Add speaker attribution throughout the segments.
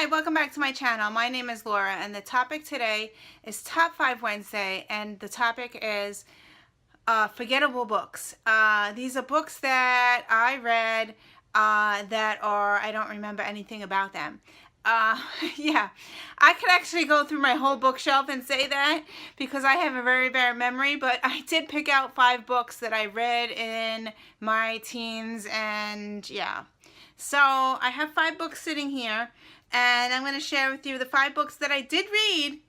Speaker 1: welcome back to my channel. My name is Laura, and the topic today is Top 5 Wednesday, and the topic is forgettable books. These are books that I read that I don't remember anything about them. Yeah, I could actually go through my whole bookshelf and say that because I have a very bad memory, but I did pick out 5 books that I read in my teens, and yeah. So I have 5 books sitting here, and I'm going to share with you the 5 books that I did read.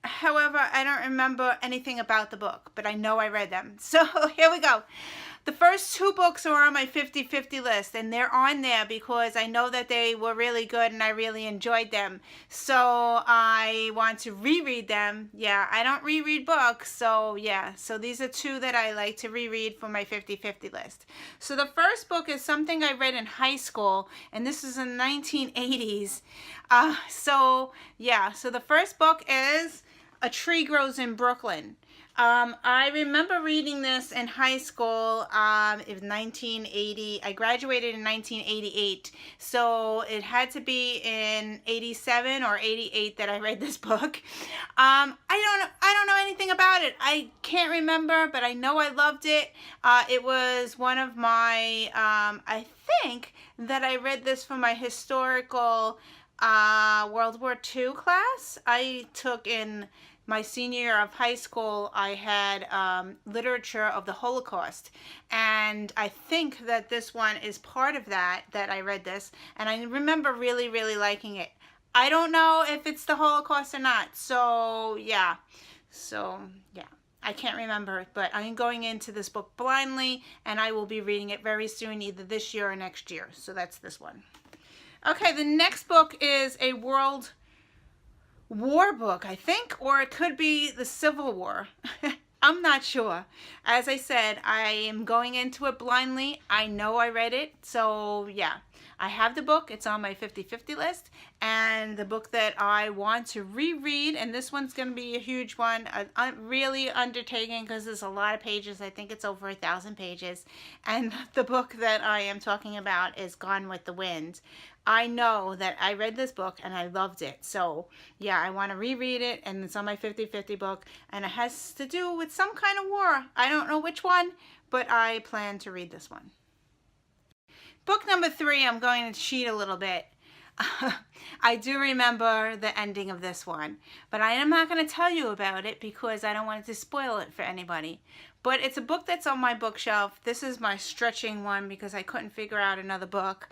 Speaker 1: However, I don't remember anything about the book, but I know I read them. So here we go. The first 2 books are on my 50-50 list, and they're on there because I know that they were really good and I really enjoyed them. So I want to reread them. Yeah, I don't reread books, so yeah. So these are 2 that I like to reread for my 50-50 list. So the first book is something I read in high school, and this is in the 1980s. So yeah, so the first book is A Tree Grows in Brooklyn. I remember reading this in high school. It was 1980. I graduated in 1988, so it had to be in 87 or 88 that I read this book. I don't know anything about it. I can't remember, but I know I loved it. It was one of my, I think that I read this for my historical World War II class I took in my senior year of high school. I had literature of the Holocaust, and I think that this one is part of that I read this, and I remember really liking it. I don't know if it's the Holocaust or not, so yeah, I can't remember, but I'm going into this book blindly, and I will be reading it very soon, either this year or next year. So that's this one. Okay, the next book is a World War book, I think, or it could be the Civil War. I'm not sure. As I said, I am going into it blindly. I know I read it, so yeah. I have the book. It's on my 50-50 list, and the book that I want to reread, and this one's going to be a huge one, really undertaking because there's a lot of pages. I think it's over 1,000 pages, and the book that I am talking about is Gone with the Wind. I know that I read this book and I loved it, so yeah, I want to reread it, and it's on my 50-50 book, and it has to do with some kind of war. I don't know which one, but I plan to read this one. Book number 3, I'm going to cheat a little bit. I do remember the ending of this one, but I am not going to tell you about it because I don't want to spoil it for anybody. But it's a book that's on my bookshelf. This is my stretching one because I couldn't figure out another book.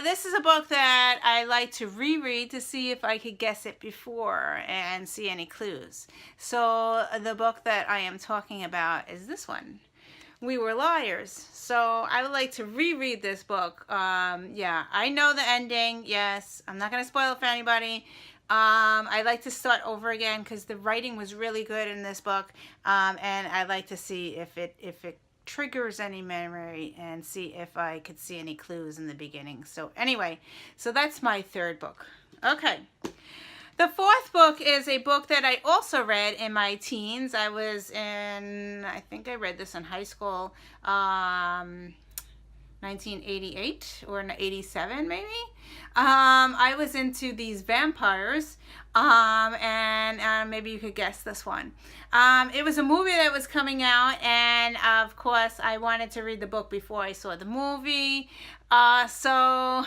Speaker 1: This is a book that I like to reread to see if I could guess it before and see any clues. So the book that I am talking about is this one. We Were Liars. So I would like to reread this book. Yeah, I know the ending. Yes, I'm not going to spoil it for anybody. I like to start over again because the writing was really good in this book, and I like to see if it triggers any memory and see if I could see any clues in the beginning. So anyway, so that's my 3rd book. Okay. The 4th book is a book that I also read in my teens. I was in, I think I read this in high school, 1988 or 87 maybe. I was into these vampires, and maybe you could guess this one. It was a movie that was coming out, and of course I wanted to read the book before I saw the movie. So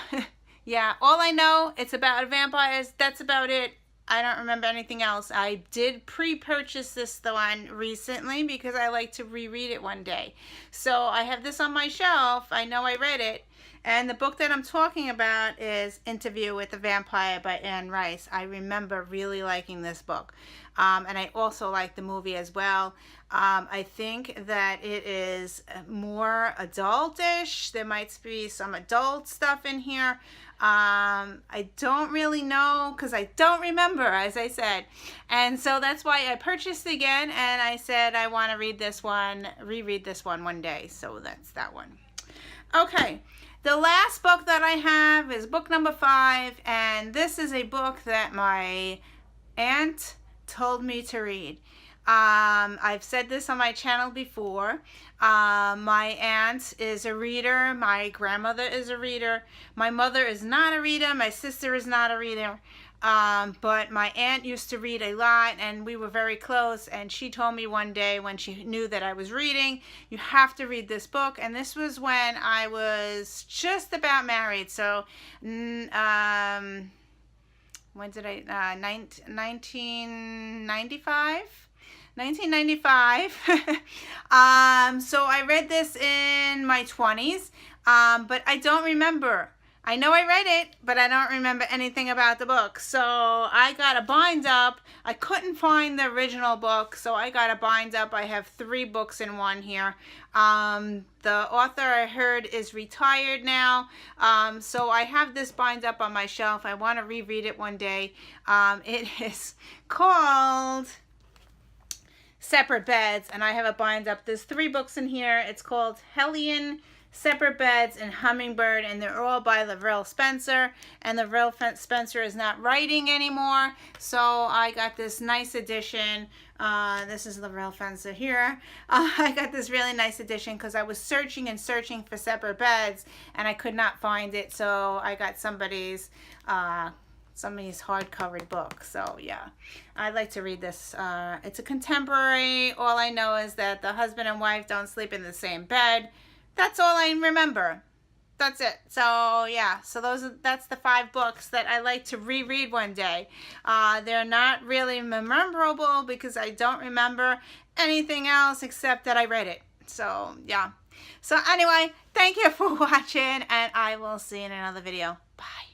Speaker 1: yeah, all I know, it's about vampires. That's about it. I don't remember anything else. I did pre-purchase this one recently because I like to reread it one day. So I have this on my shelf. I know I read it. And the book that I'm talking about is Interview with the Vampire by Anne Rice. I remember really liking this book. And I also like the movie as well. I think that it is more adultish. There might be some adult stuff in here. I don't really know because I don't remember, as I said. And so that's why I purchased it again, and I said I want to read this one, reread this one day. So that's that one. Okay. The last book that I have is book number 5, and this is a book that my aunt told me to read. I've said this on my channel before. My aunt is a reader. My grandmother is a reader. My mother is not a reader. My sister is not a reader. But my aunt used to read a lot, and we were very close, and she told me one day when she knew that I was reading, you have to read this book. And this was when I was just about married. So when did I 1995. So I read this in my 20s, but I don't remember. I know I read it, but I don't remember anything about the book. So I got a bind up. I couldn't find the original book, so I got a bind up. I have 3 books in one here. The author, I heard, is retired now. So I have this bind up on my shelf. I want to reread it one day. It is called Separate Beds, and I have a bind up. There's 3 books in here. It's called Hellion, Separate Beds, and Hummingbird, and they're all by Lavrell Spencer, and Lavrell Spencer is not writing anymore, so I got this nice edition. This is Lavrell Spencer here. I got this really nice edition because I was searching and searching for Separate Beds, and I could not find it, so I got somebody's hard-covered book. So yeah, I like to read this. It's a contemporary. All I know is that the husband and wife don't sleep in the same bed. That's all I remember. That's it. So yeah, so that's the 5 books that I like to reread one day. They're not really memorable because I don't remember anything else except that I read it. So yeah. So anyway, thank you for watching, and I will see you in another video. Bye.